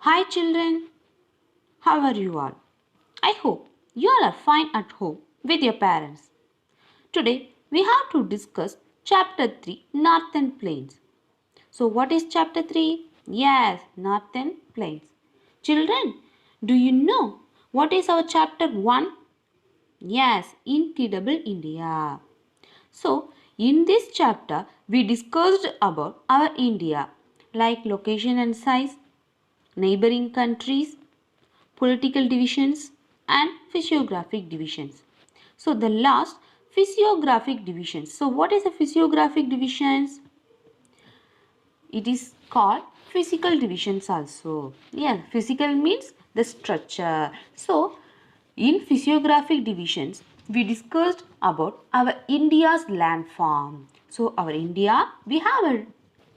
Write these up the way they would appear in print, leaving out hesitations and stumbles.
Hi children, how are you all? I hope you all are fine at home with your parents. Today we have to discuss chapter 3 Northern Plains. So what is chapter 3? Yes, Northern Plains. Children, do you know what is our chapter 1? Yes, Incredible India. So in this chapter we discussed about our India like location and size, neighboring countries, political divisions and physiographic divisions. So the last physiographic divisions. So what is a physiographic divisions? It is called physical divisions also. Yeah, physical means the structure. So in physiographic divisions, we discussed about our India's landform. So our India, we have a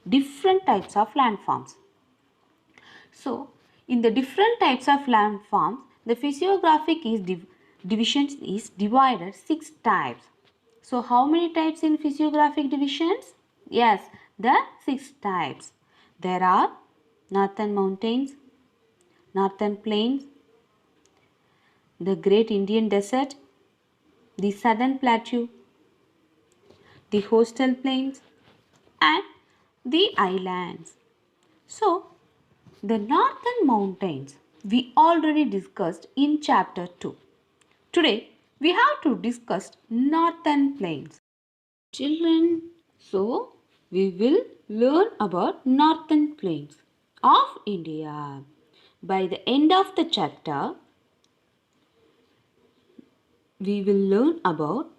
different types of landforms. So, in the different types of landforms, the physiographic divisions is divided 6 types. So, how many types in physiographic divisions? Yes, the 6 types. There are northern mountains, northern plains, the great Indian desert, the southern plateau, the coastal plains, and the islands. So, the northern mountains we already discussed in chapter 2. Today we have to discuss northern plains. Children, so we will learn about northern plains of India. By the end of the chapter, we will learn about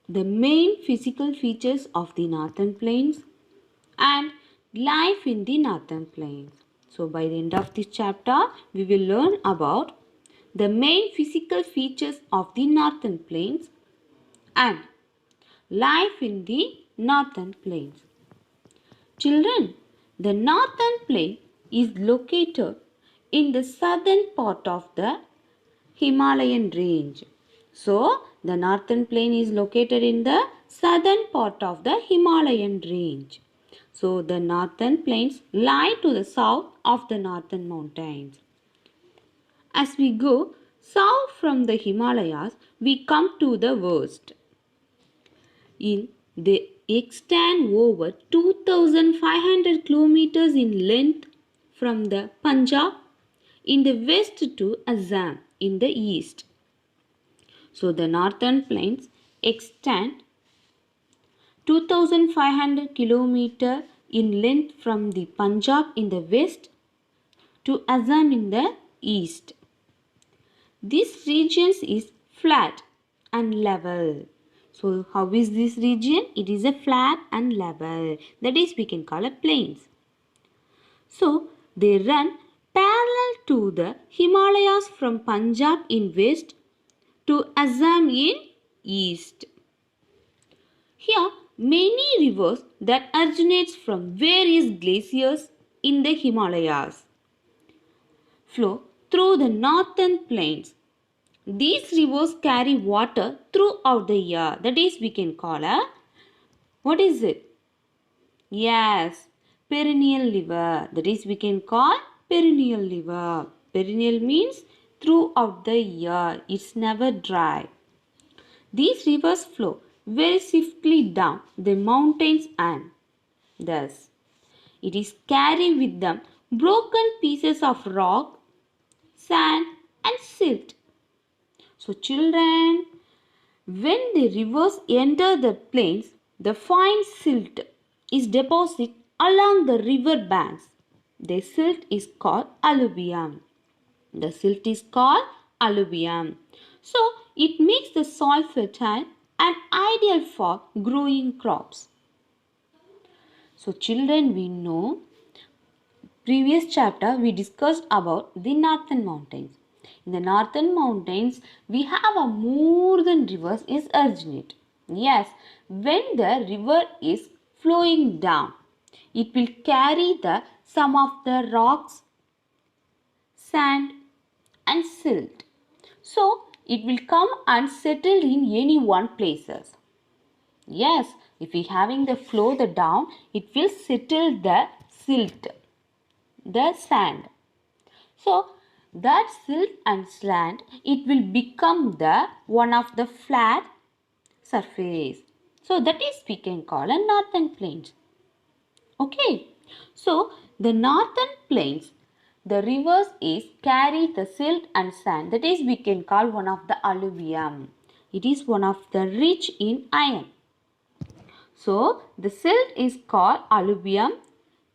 the main physical features of the northern plains and life in the northern plains. So by the end of this chapter, we will learn about the main physical features of the northern plains and life in the northern plains. Children, the northern plain is located in the southern part of the Himalayan range. So, the northern plain is located in the southern part of the Himalayan range. So, the northern plains lie to the south of the northern mountains. As we go south from the Himalayas, we come to the west. They extend over 2,500 kilometers in length from the Punjab in the west to Assam in the east. So the northern plains extend 2,500 kilometers in length from the Punjab in the west to Assam in the east. This region is flat and level. So how is this region? It is a flat and level. That is we can call a plains. So they run parallel to the Himalayas from Punjab in west to Assam in east. Here many rivers that originates from various glaciers in the Himalayas flow through the northern plains. These rivers carry water throughout the year. That is we can call a, what is it? Yes, perennial river. That is we can call perennial river. Perennial means throughout the year. It's never dry. These rivers flow very swiftly down the mountains and thus it is carry with them broken pieces of rock, sand and silt. So children, when the rivers enter the plains, the fine silt is deposited along the river banks. The silt is called alluvium. The silt is called alluvium. So it makes the soil fertile and ideal for growing crops. So children, we know previous chapter we discussed about the northern mountains. In the northern mountains, we have a more than rivers is originate. Yes, when the river is flowing down, it will carry the some of the rocks, sand and silt. So, it will come and settle in any one places. Yes, if we having the flow the down, it will settle the silt, the sand. So that silt and slant, it will become the one of the flat surface. So that is we can call a northern plains. Okay. So the northern plains, the rivers is carry the silt and sand. That is we can call one of the alluvium. It is one of the rich in iron. So the silt is called alluvium.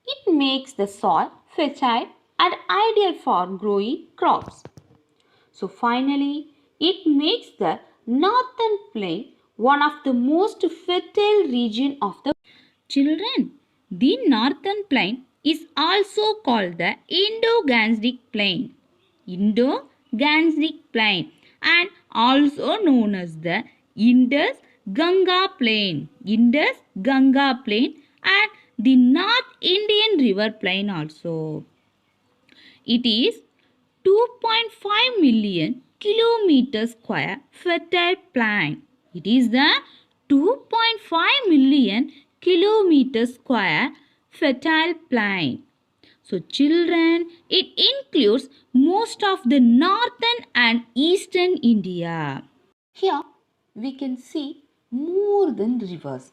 It makes the soil fertile and ideal for growing crops. So finally, it makes the northern plain one of the most fertile region of the children. The northern plain is also called the Indo-Gangetic plain. Indo-Gangetic plain and also known as the Indus-Ganga plain. Indus-Ganga plain and the North Indian River plain also. It is 2.5 million kilometers square fertile plain. It is the 2.5 million kilometers square fertile plain. So children, it includes most of the northern and eastern India. Here we can see more than rivers.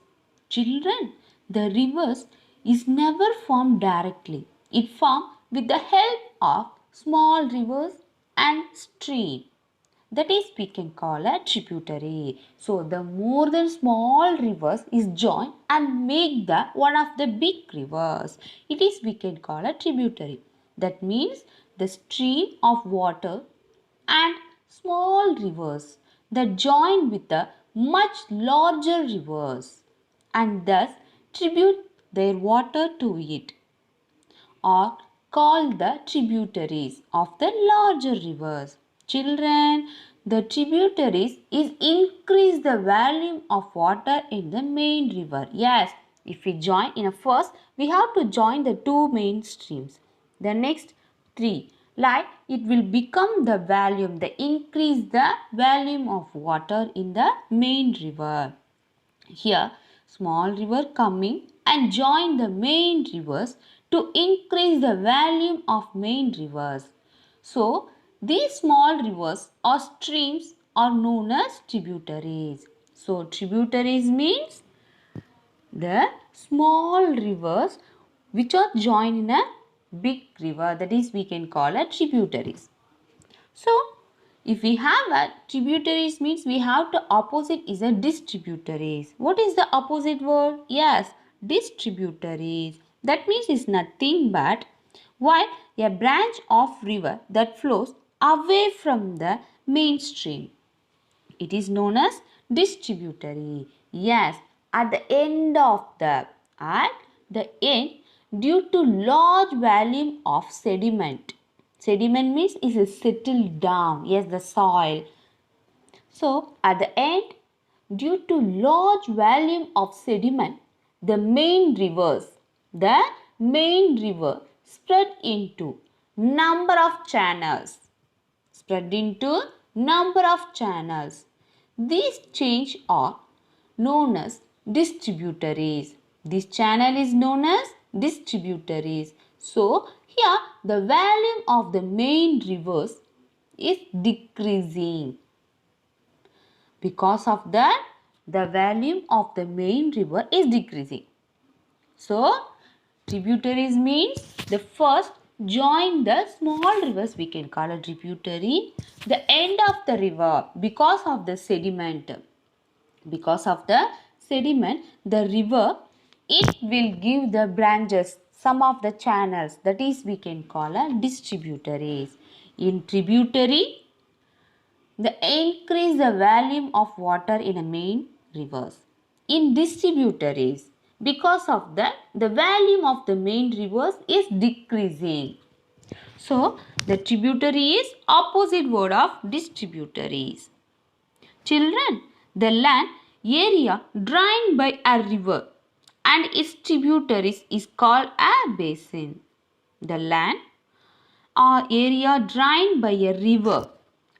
Children, the rivers is never formed directly. It formed with the help of small rivers and stream. That is we can call a tributary. So the more than small rivers is joined and make the one of the big rivers. It is we can call a tributary. That means the stream of water and small rivers that join with the much larger rivers and thus tribute their water to it are called the tributaries of the larger rivers. Children, the tributaries is increase the volume of water in the main river. Yes, if we join in a first, we have to join the two main streams. The next three, like it will become the volume, the increase the volume of water in the main river. Here, small river coming and join the main rivers to increase the volume of main rivers. So, these small rivers or streams are known as tributaries. So, tributaries means the small rivers which are joined in a big river, that is we can call a tributaries. So, if we have a tributaries means we have to opposite is a distributaries. What is the opposite word? Yes, distributaries. That means it's nothing but while a branch of river that flows away from the mainstream. It is known as distributary. Yes, at the end due to large volume of sediment. Sediment means it is settled down. Yes, the soil. So at the end, due to large volume of sediment, the main river spread into number of channels. These change are known as distributaries. This channel is known as distributaries. So, here the volume of the main rivers is decreasing. Because of that, the volume of the main river is decreasing. So, tributaries means the first join the small rivers we can call a tributary. The end of the river because of the sediment. Because of the sediment, the river, it will give the branches, some of the channels, that is we can call a distributaries. In tributary, the increase the volume of water in a main rivers. In distributaries, because of that, the volume of the main rivers is decreasing. So, the tributary is opposite word of distributaries. Children, the land area drained by a river and its tributaries is called a basin. The land or area drained by a river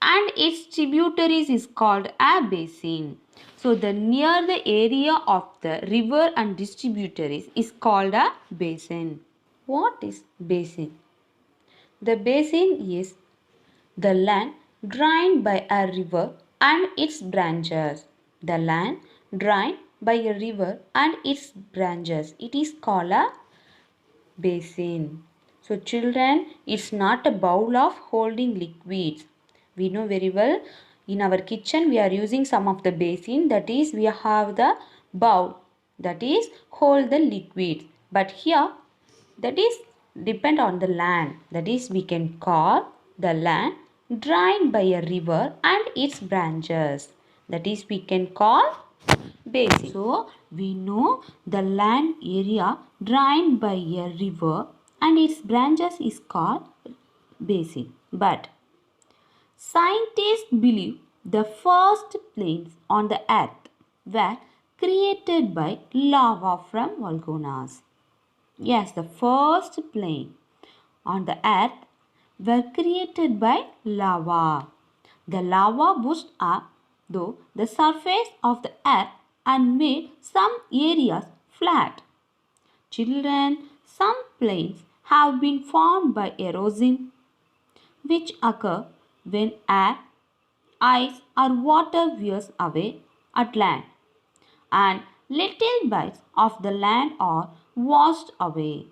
and its tributaries is called a basin. So the near the area of the river and distributaries is called a basin. What is basin? The basin is the land drained by a river and its branches. The land drained by a river and its branches. It is called a basin. So children, it's not a bowl of holding liquids. We know very well in our kitchen we are using some of the basin, that is we have the bowl that is hold the liquids. But here that is depend on the land, that is we can call the land drained by a river and its branches, that is we can call basin. So we know the land area drained by a river and its branches is called basin. But scientists believe the first plains on the earth were created by lava from volcanoes. Yes, the first plain on the earth were created by lava. The lava pushed up though the surface of the earth and made some areas flat. Children, some plains have been formed by erosion, which occur when air, ice or water wears away at land, and little bits of the land are washed away.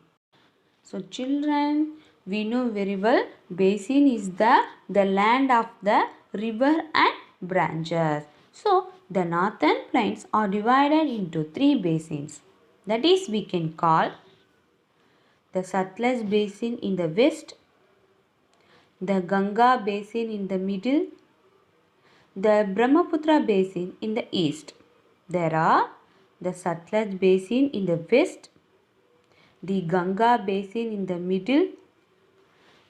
So children, we know very well basin is the land of the river and branches. So the northern plains are divided into three basins. That is we can call the Satluj basin in the west, the Ganga basin in the middle, the Brahmaputra basin in the east. There are the Satluj basin in the west, the Ganga basin in the middle,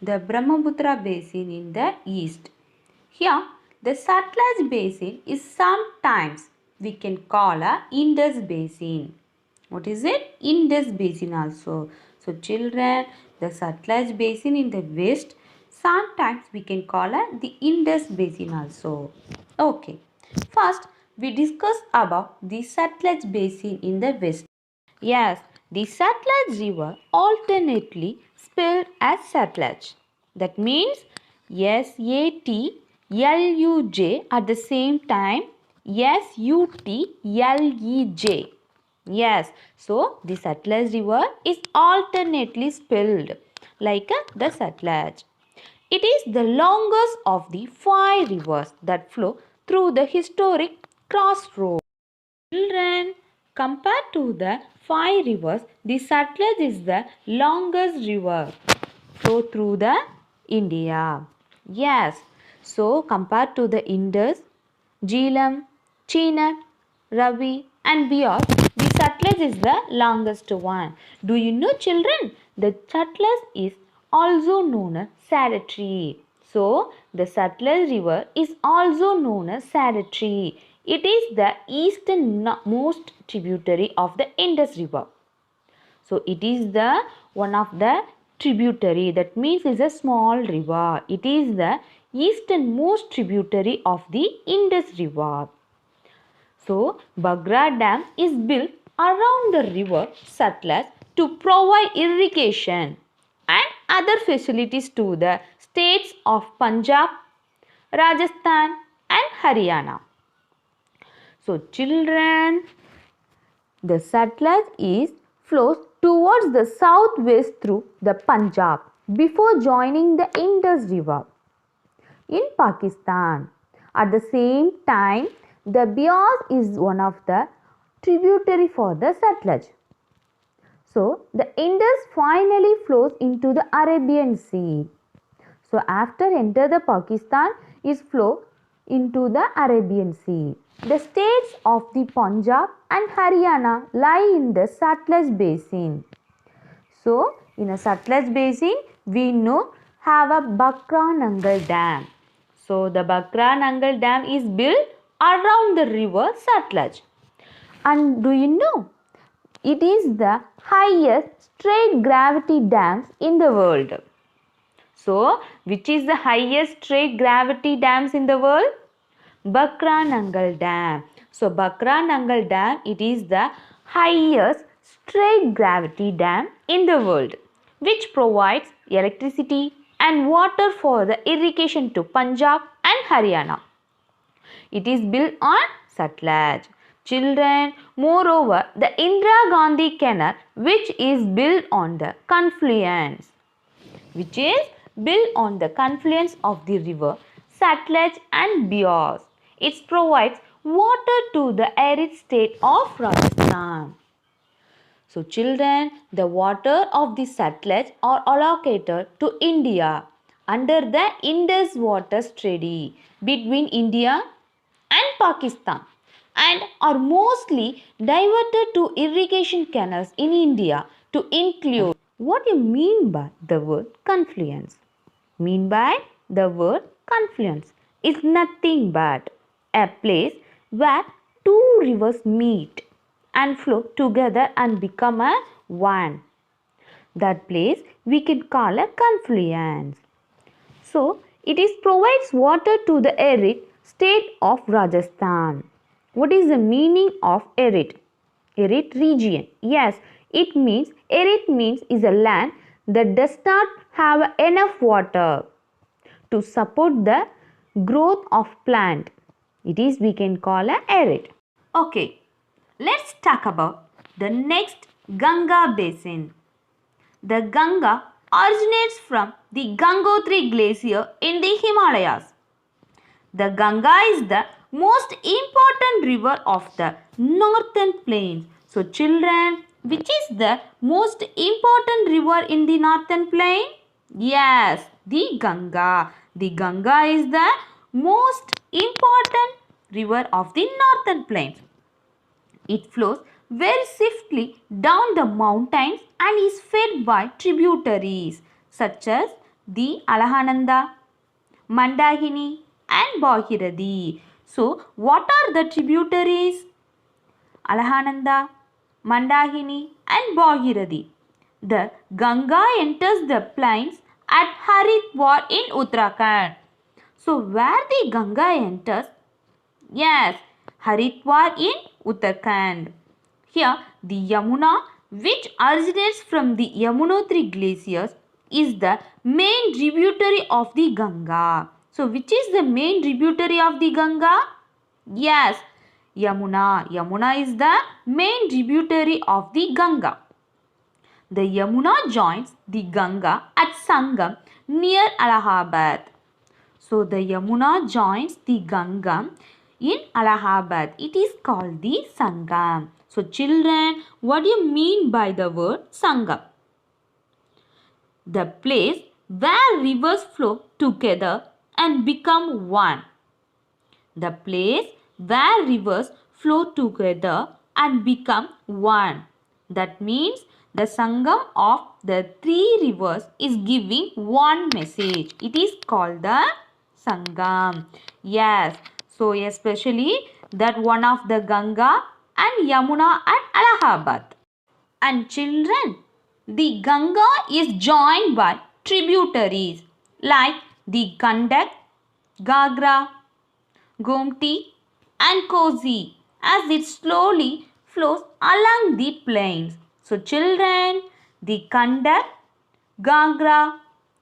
the Brahmaputra basin in the east. Here, the Satluj basin is sometimes we can call a Indus basin. What is it? Indus basin also. So children, the Satluj basin in the west, sometimes we can call it the Indus basin also. Okay. First, we discuss about the Satluj basin in the west. Yes, the Satluj river alternately spelled as Satluj. That means Satluj at the same time Sutlej. Yes, so the Satluj river is alternately spelled like the Satluj. It is the longest of the five rivers that flow through the historic crossroads. Children, compared to the five rivers, the Satluj is the longest river flow through the India. Yes, so compared to the Indus, Jhelum, Chenab, Ravi and Beas, the Satluj is the longest one. Do you know children? The Satluj is also known as Saratri. So, the Satluj river is also known as Saratri. It is the easternmost tributary of the Indus river. So, it is the one of the tributary, that means it's a small river. It is the easternmost tributary of the Indus river. So, Bagra Dam is built around the river Satluj to provide irrigation and other facilities to the states of Punjab, Rajasthan and Haryana. So, children, the Satluj flows towards the southwest through the Punjab before joining the Indus River in Pakistan. At the same time, the Beas is one of the tributary for the Satluj. So, the Indus finally flows into the Arabian Sea. So, after enter the Pakistan is flow into the Arabian Sea. The states of the Punjab and Haryana lie in the Satluj basin. So, in a Satluj basin, we know have a Bakra Nangal Dam. So, the Bakra Nangal Dam is built around the river Satluj. And do you know? It is the highest straight gravity dams in the world. So, which is the highest straight gravity dams in the world? Bakra Nangal Dam. So, Bakra Nangal Dam, it is the highest straight gravity dam in the world, which provides electricity and water for the irrigation to Punjab and Haryana. It is built on Satluj. Children, moreover, the Indira Gandhi Canal, which is built on the confluence, of the river Satluj and Beas. It provides water to the arid state of Rajasthan. So children, the water of the Satluj are allocated to India under the Indus Waters Treaty between India and Pakistan and are mostly diverted to irrigation canals in India to include. What do you mean by the word confluence? Mean by the word confluence is nothing but a place where two rivers meet and flow together and become a one. That place we can call a confluence. So, it provides water to the arid state of Rajasthan. What is the meaning of arid? Arid region. Yes, arid means is a land that does not have enough water to support the growth of plant. We can call a arid. Okay, let's talk about the next Ganga basin. The Ganga originates from the Gangotri glacier in the Himalayas. The Ganga is the most important river of the northern plains. So children, which is the most important river in the northern plain? Yes, the Ganga. The Ganga is the most important river of the northern plains. It flows very swiftly down the mountains and is fed by tributaries such as the Alahananda, Mandakini and Bhagirathi. So, what are the tributaries? Alahananda, Mandakini and Bhagirathi. The Ganga enters the plains at Haridwar in Uttarakhand. So, where the Ganga enters? Yes, Haridwar in Uttarakhand. Here, the Yamuna, which originates from the Yamunotri glaciers, is the main tributary of the Ganga. So, which is the main tributary of the Ganga? Yes, Yamuna. Yamuna is the main tributary of the Ganga. The Yamuna joins the Ganga at Sangam near Allahabad. So, the Yamuna joins the Ganga in Allahabad. It is called the Sangam. So, children, what do you mean by the word Sangam? The place where rivers flow together and become one. The place where rivers flow together and become one. That means the Sangam of the three rivers is giving one message. It is called the Sangam. Yes. So, especially that one of the Ganga and Yamuna at Allahabad. And children, the Ganga is joined by tributaries like the Gandak, Gagra, Gomti and Kosi as it slowly flows along the plains. So children, the Gandak, Gagra,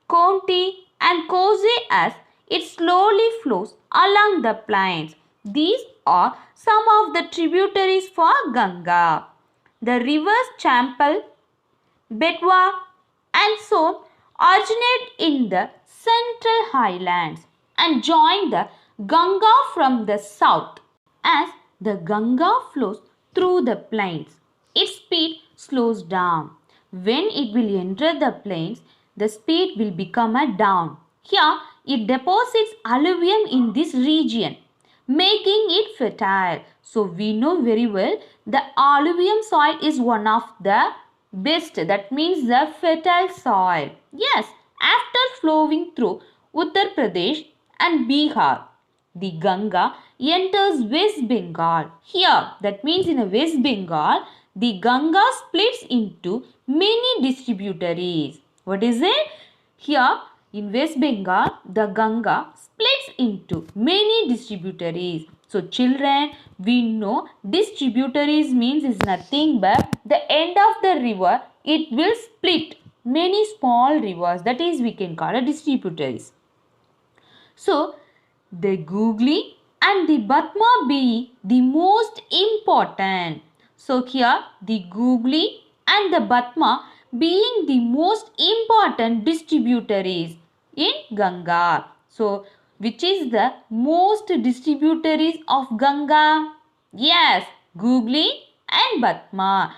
Gomti and Kosi as it slowly flows along the plains. These are some of the tributaries for Ganga. The rivers Champal, Betwa and Son originate in the central highlands and join the Ganga from the south. As the Ganga flows through the plains, its speed slows down. When it will enter the plains, the speed will become a down. Here, it deposits alluvium in this region, making it fertile. So, we know very well the alluvium soil is one of the best. That means the fertile soil. Yes, after flowing through Uttar Pradesh and Bihar, the Ganga enters West Bengal. Here, that means in West Bengal, the Ganga splits into many distributaries. What is it? Here, in West Bengal, the Ganga splits into many distributaries. So, children, we know distributaries means is nothing but the end of the river, it will split. many small rivers, that is we can call it distributaries. So the Googly and the Batma being the most important. So here the Googly and the Batma being the most important distributaries in Ganga. So which is the most distributaries of Ganga? Yes, Googly and Batma.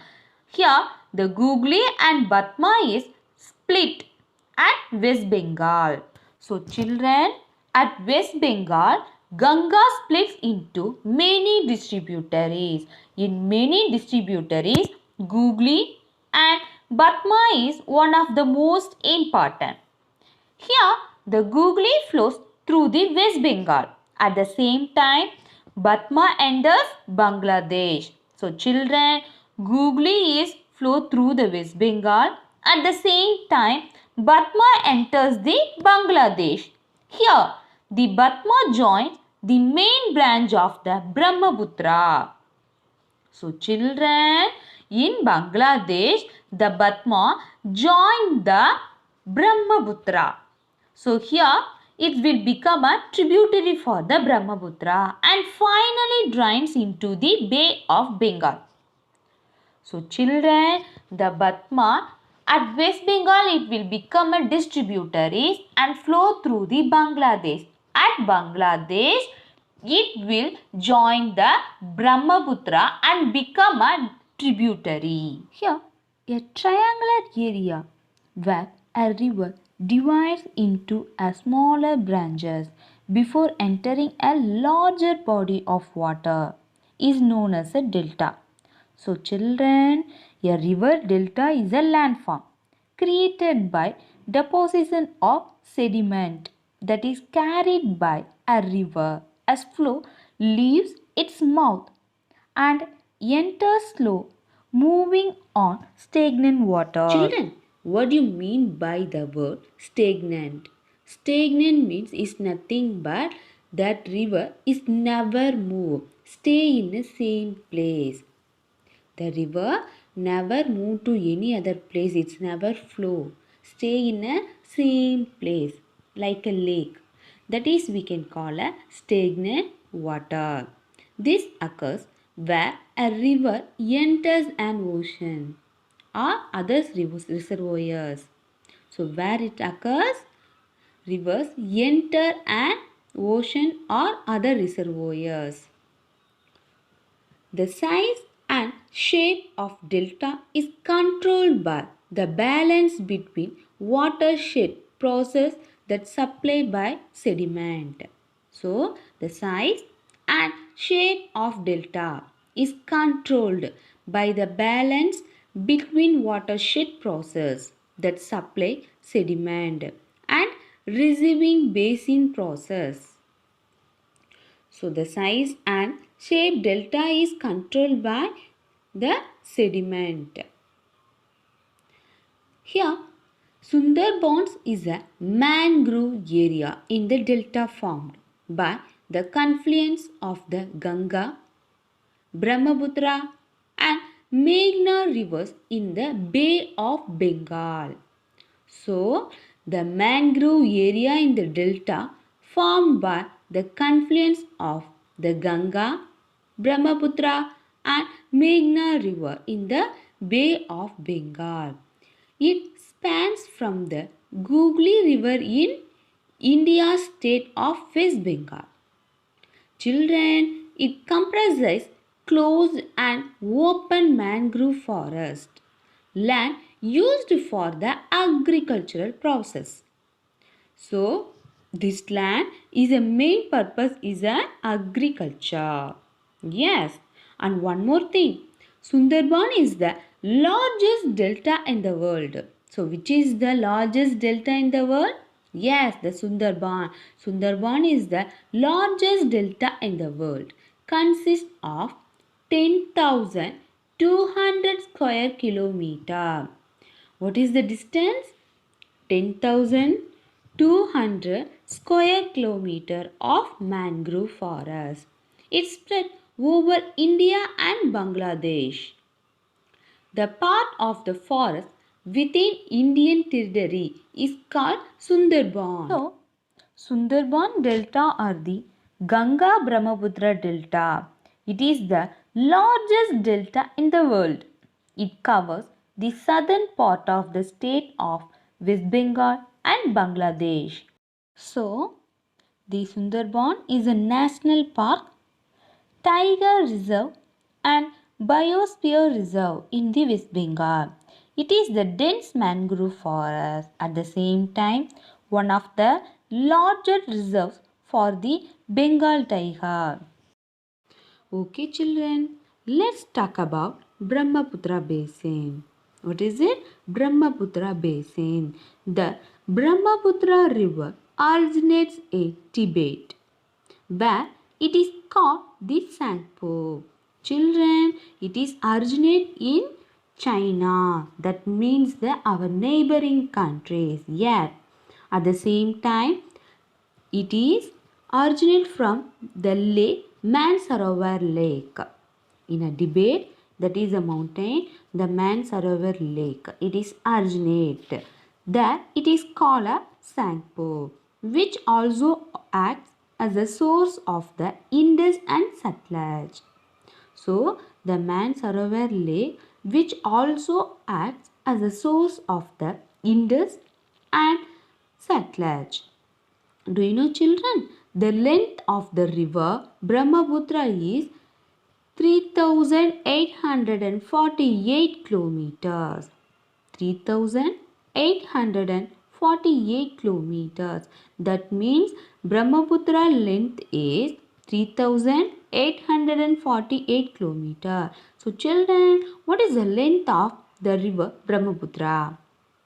Here the Googly and Batma is split at West Bengal. So children, at West Bengal, Ganga splits into many distributaries. In many distributaries, Googly and Batma is one of the most important. Here, the Googly flows through the West Bengal. At the same time, Batma enters Bangladesh. So, children, Googly is flow through the West Bengal. At the same time, Batma enters the Bangladesh. Here, the Batma joins the main branch of the Brahmaputra. So, children, in Bangladesh, the Batma joined the Brahmaputra. So, here it will become a tributary for the Brahmaputra and finally drains into the Bay of Bengal. So, children, the Batma at West Bengal it will become a distributaries and flow through the Bangladesh. At Bangladesh, it will join the Brahmaputra and become a tributary. Here, a triangular area where a river divides into a smaller branches before entering a larger body of water is known as a delta. So children, a river delta is a landform created by deposition of sediment that is carried by a river as flow leaves its mouth and enters slow moving on stagnant water. Children, what do you mean by the word stagnant? Stagnant means is nothing but that river is never move, stay in the same place. The river never move to any other place. It's never flow. Stay in a same place like a lake. That is we can call a stagnant water. This occurs where a river enters an ocean or other reservoirs. So where it occurs, rivers enter an ocean or other reservoirs. The size and shape of delta is controlled by the balance between watershed process that supply by sediment. So, the size and shape of delta is controlled by the balance between watershed process that supply sediment and receiving basin process. So the size and shape delta is controlled by the sediment. Here, Sundarbans is a mangrove area in the delta formed by the confluence of the Ganga, Brahmaputra and Meghna rivers in the Bay of Bengal. So, the mangrove area in the delta formed by the confluence of the Ganga, Brahmaputra and Meghna river in the Bay of Bengal. It spans from the Googly river in India's state of West Bengal. Children, it comprises closed and open mangrove forest, land used for the agricultural process. So, this land is a main purpose is a agriculture. Yes, and one more thing, Sundarban is the largest delta in the world. So, which is the largest delta in the world? Yes, the Sundarban. Sundarban is the largest delta in the world. Consists of 10,200 square kilometer. What is the distance? 10,200 square kilometer of mangrove forest. It spread over India and Bangladesh. The part of the forest within Indian territory is called Sundarban. So, Sundarban Delta or the Ganga Brahmaputra Delta. It is the largest delta in the world. It covers the southern part of the state of West Bengal and Bangladesh. So, the Sundarban is a national park, tiger reserve and biosphere reserve in the West Bengal. It is the dense mangrove forest, at the same time one of the largest reserves for the Bengal tiger. Okay children, let's talk about Brahmaputra Basin. What is it? Brahmaputra Basin. The Brahmaputra river originates in Tibet, where it is called the Sangpo. Children, it is originate in China. That means our neighboring countries. Yet, at the same time, it is originate from the lake Mansarovar Lake. In a debate, that is a mountain, the Mansarovar Lake. It is originate. There it is called a Sangpo, which also acts as a source of the Indus and Satluj. So, the Mansarovar Lake, which also acts as a source of the Indus and Satluj. Do you know children? The length of the river Brahmaputra is 3848 kilometers. 3848 kilometers. That means Brahmaputra length is 3848 kilometers. So children, what is the length of the river Brahmaputra?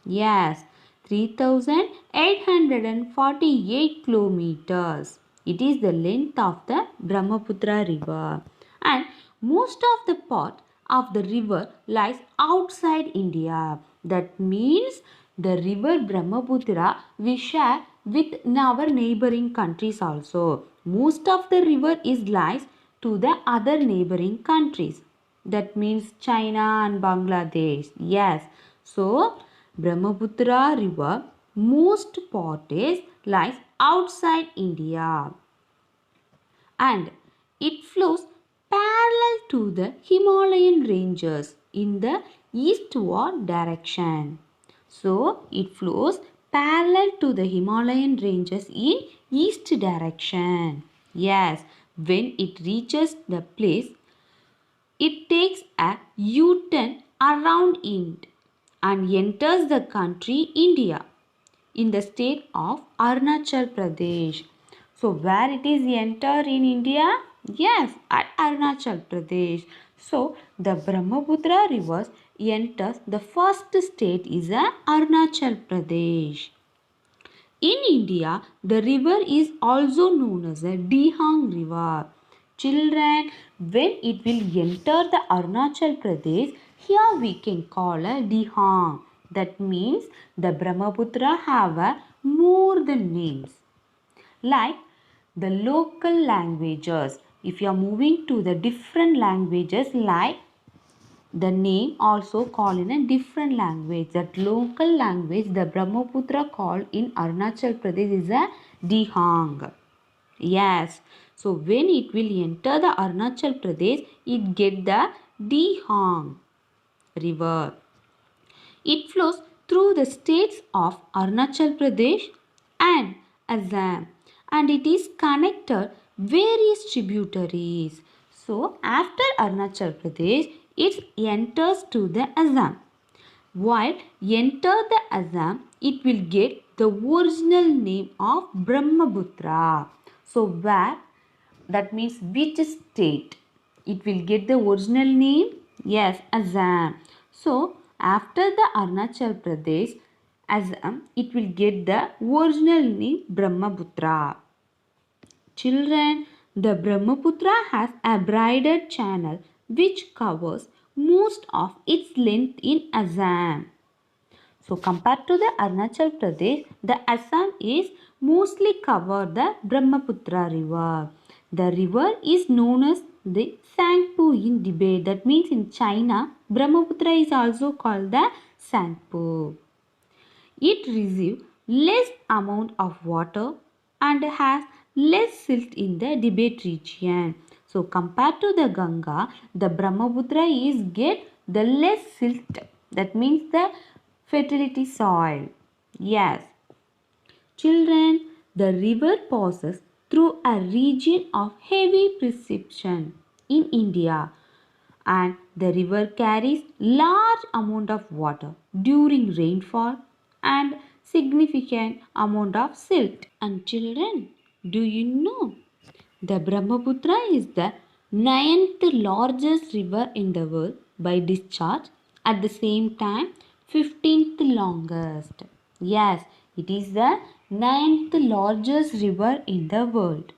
Yes, 3848 kilometers. It is the length of the Brahmaputra river. And most of the part of the river lies outside India. That means the river Brahmaputra we share with our neighboring countries also. Most of the river is lies to the other neighboring countries. That means China and Bangladesh. Yes. So, Brahmaputra river most part is lies outside India and it flows parallel to the Himalayan ranges in the eastward direction. So, it flows parallel to the Himalayan ranges in east direction. Yes, when it reaches the place, it takes a U-turn around it and enters the country India in the state of Arunachal Pradesh. So where it is enter in India? Yes, at Arunachal Pradesh. So the Brahmaputra river enters the first state is Arunachal Pradesh. In India, the river is also known as a Dihang river. Children, when it will enter the Arunachal Pradesh, here we can call a Dihang. That means the Brahmaputra have a more than names. Like the local languages. If you are moving to the different languages like the name also called in a different language. That local language the Brahmaputra called in Arunachal Pradesh is a Dihang. Yes. So when it will enter the Arunachal Pradesh, it get the Dihang river. It flows through the states of Arunachal Pradesh and Assam and it is connected various tributaries. So after Arunachal Pradesh, it enters to the Assam. While enter the Assam, it will get the original name of Brahmaputra. So where, that means which state? It will get the original name? Yes, Assam. So after the Arunachal Pradesh, Assam, it will get the original name Brahmaputra. Children, the Brahmaputra has a braided channel which covers most of its length in Assam. So compared to the Arunachal Pradesh, the Assam is mostly covered the Brahmaputra river. The river is known as the Sangpo in Tibet. That means in China, Brahmaputra is also called the Sangpo. It receives less amount of water and has less silt in the Tibet region. So compared to the Ganga, the Brahmaputra is get the less silt. That means the fertility soil. Yes. Children, the river passes through a region of heavy precipitation in India, and the river carries large amount of water during rainfall and significant amount of silt. And children, do you know the Brahmaputra is the ninth largest river in the world by discharge, at the same time 15th longest. Yes, it is the ninth largest river in the world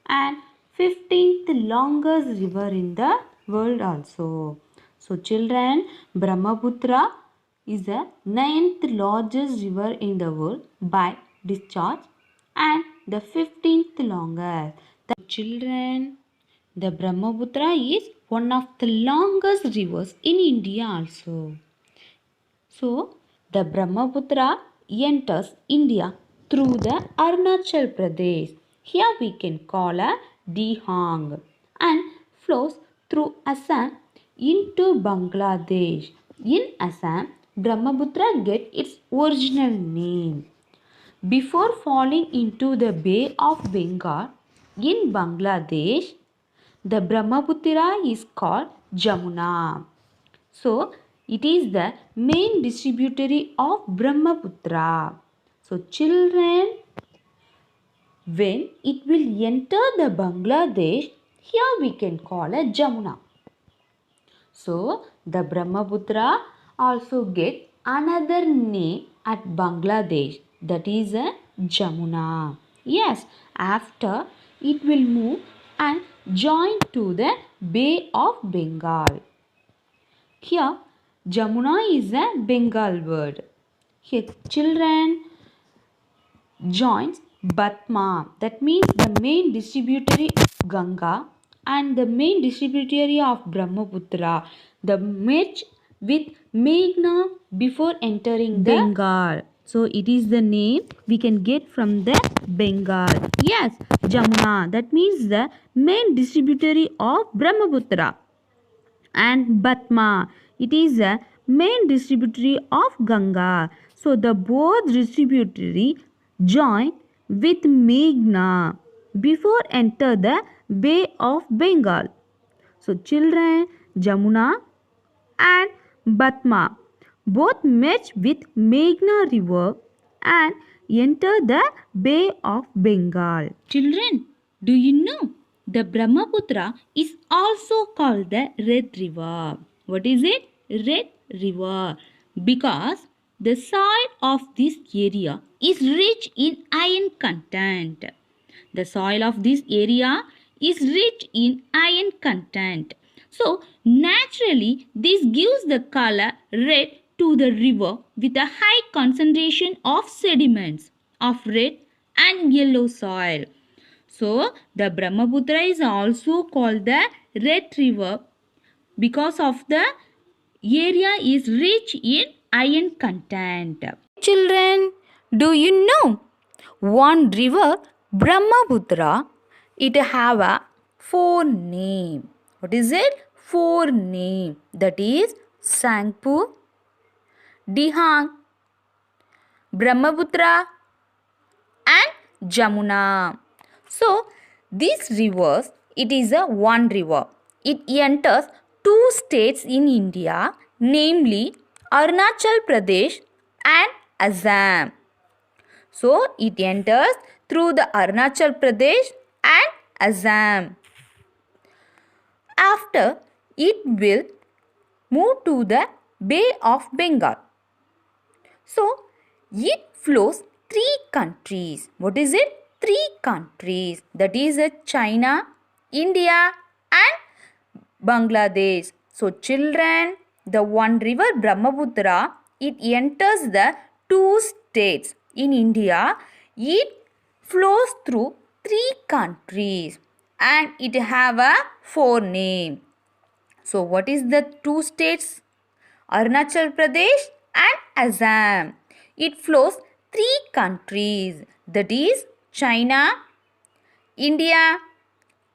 and 15th longest river in the world also. So children, Brahmaputra is the ninth largest river in the world by discharge and the 15th longest. The children, the Brahmaputra is one of the longest rivers in India also. So, the Brahmaputra enters India through the Arunachal Pradesh. Here we can call a Dihang, and flows through Assam into Bangladesh. In Assam, Brahmaputra gets its original name. Before falling into the Bay of Bengal in Bangladesh, the Brahmaputra is called Jamuna. So, it is the main distributary of Brahmaputra. So, children, when it will enter the Bangladesh, here we can call a Jamuna. So, the Brahmaputra also get another name at Bangladesh, that is a Jamuna. Yes, after it will move and join to the Bay of Bengal. Here, Jamuna is a Bengal word. Here, children joins Batma. That means the main distributary of Ganga and the main distributary of Brahmaputra. The merge with Meghna before entering the Bengal. So it is the name we can get from the Bengal. Yes, Jamuna. That means the main distributary of Brahmaputra. And Batma. It is a main distributary of Ganga. So the both distributary join with Meghna before enter the Bay of Bengal. So children, Jamuna and Batma both merge with Meghna river and enter the Bay of Bengal. Children, do you know the Brahmaputra is also called the Red River? What is it? Red River. Because the soil of this area is rich in iron content. The soil of this area is rich in iron content. So, naturally, this gives the color red to the river with a high concentration of sediments of red and yellow soil. So, the Brahmaputra is also called the Red River because of the area is rich in iron content. Children, do you know one river Brahmaputra, it have a four name. What is it? Four name. That is Sangpo, Dihang, Brahmaputra and Jamuna. So, these rivers, it is a one river. It enters two states in India, namely Arunachal Pradesh and Assam. So, it enters through the Arunachal Pradesh and Assam. After, it will move to the Bay of Bengal. So, it flows three countries. What is it? Three countries. That is China, India and Bangladesh. So, children, the one river Brahmaputra, it enters the two states in India. It flows through three countries and it have a four name. So, what is the two states? Arunachal Pradesh and Assam. It flows three countries, that is China, India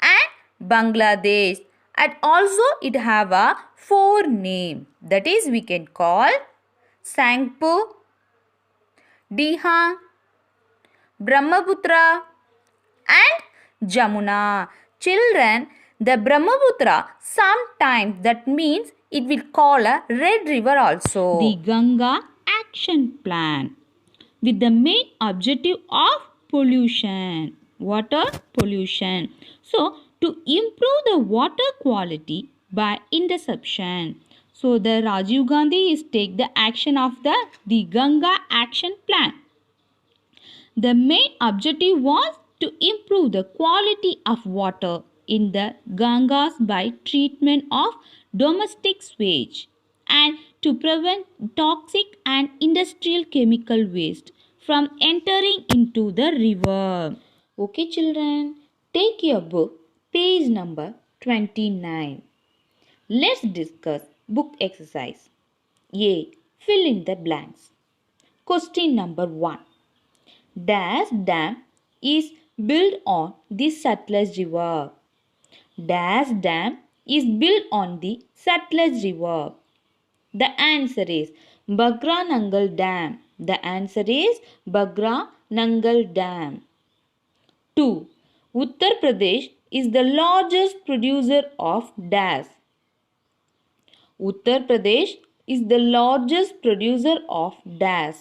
and Bangladesh. And also it have a four name, that is we can call Sangpo, Diha, Brahmaputra and Jamuna. Children, the Brahmaputra sometimes that means it will call a red river also. The Ganga Action Plan with the main objective of pollution, water pollution. So, to improve the water quality by interception. So, the Rajiv Gandhi is take the action of the Ganga Action Plan. The main objective was to improve the quality of water in the Gangas by treatment of domestic sewage and to prevent toxic and industrial chemical waste from entering into the river. Okay children, take your book, page number 29. Let's discuss book exercise. A. Fill in the blanks. Question number 1. Dash dam is built on the Satluj River. Dash dam is built on the Satluj River. The answer is Bagra Nangal Dam. The answer is Bagra Nangal Dam. 2. Uttar Pradesh is the largest producer of dash. Uttar Pradesh is the largest producer of dash.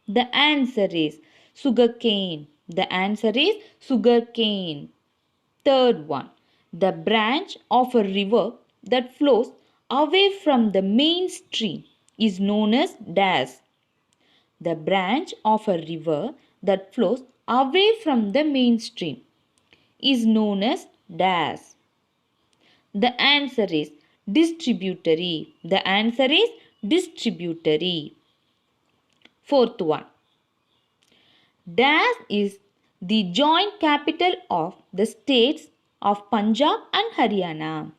The answer is sugarcane. The answer is sugarcane. Third one. The branch of a river that flows away from the main stream is known as dash. The branch of a river that flows away from the main stream is known as dash. The answer is distributary. The answer is distributary. Fourth one. Dash is the joint capital of the states of Punjab and Haryana.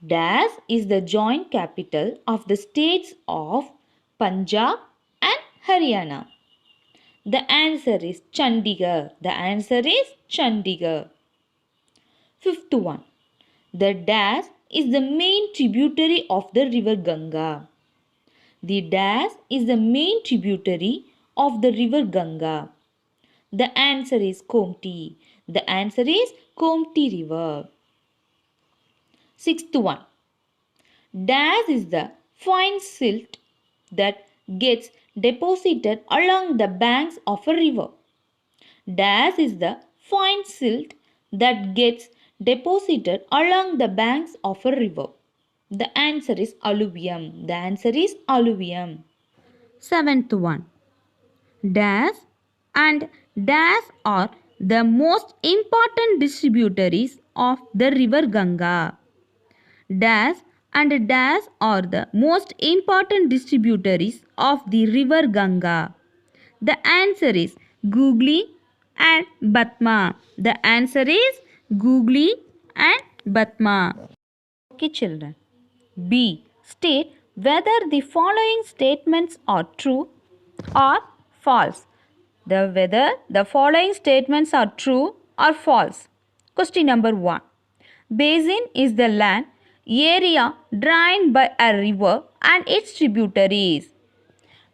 Dash is the joint capital of the states of Punjab and Haryana. The answer is Chandigarh. The answer is Chandigarh. Fifth one. The Dash is the main tributary of the river Ganga. The Dash is the main tributary of the river Ganga. The answer is Komti. The answer is Komti River. Sixth one. Dash is the fine silt that gets deposited along the banks of a river. Dash is the fine silt that gets deposited along the banks of a river. The answer is alluvium. The answer is alluvium. Seventh one. Dash and dash are the most important distributaries of the river Ganga. Dash and dash are the most important distributaries of the river Ganga. The answer is Googly and Batma. The answer is Googly and Batma. Okay children. B. State whether the following statements are true or false. Whether the following statements are true or false. Question number 1. Basin is the land area drained by a river and its tributaries.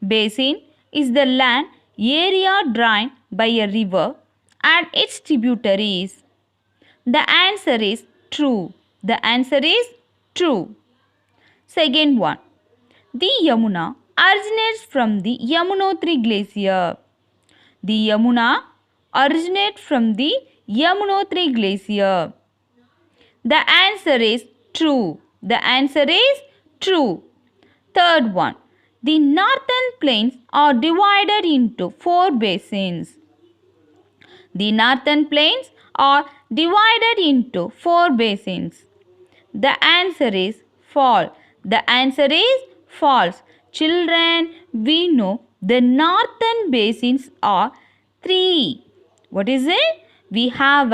Basin is the land area drained by a river and its tributaries. The answer is true. The answer is true. Second one. The Yamuna originates from the Yamunotri glacier. The Yamuna originates from the Yamunotri glacier. The answer is true. The answer is true. Third one. The northern plains are divided into 4 basins. The northern plains are divided into 4 basins. The answer is false. The answer is false. Children, we know the northern basins are 3. What is it? We have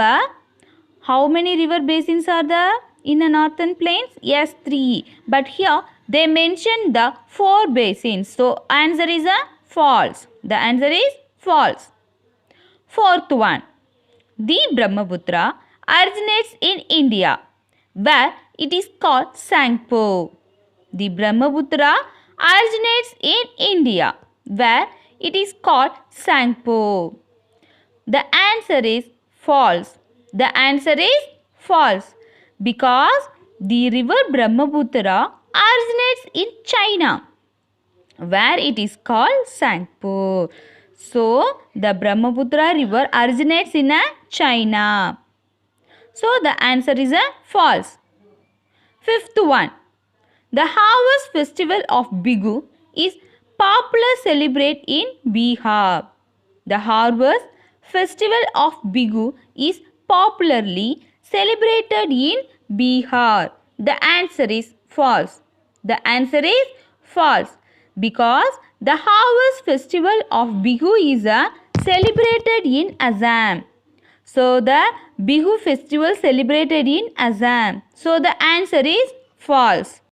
how many river basins are there in the northern plains? Yes, 3. But here They mentioned the 4 basins. So answer is a false. The answer is false. Fourth one. The Brahmaputra originates in India, where it is called Sangpo. The Brahmaputra originates in India, where it is called Sangpo. The answer is false. The answer is false because the river Brahmaputra originates in China, where it is called Sangpo. So, the Brahmaputra river originates in China. So, the answer is a false. Fifth one. The harvest festival of Bihu is popular celebrated in Bihar. The harvest festival of Bihu is popularly celebrated in Bihar. The answer is false. The answer is false because the harvest festival of Bihu is celebrated in Assam. So the Bihu festival celebrated in Assam. So the answer is false.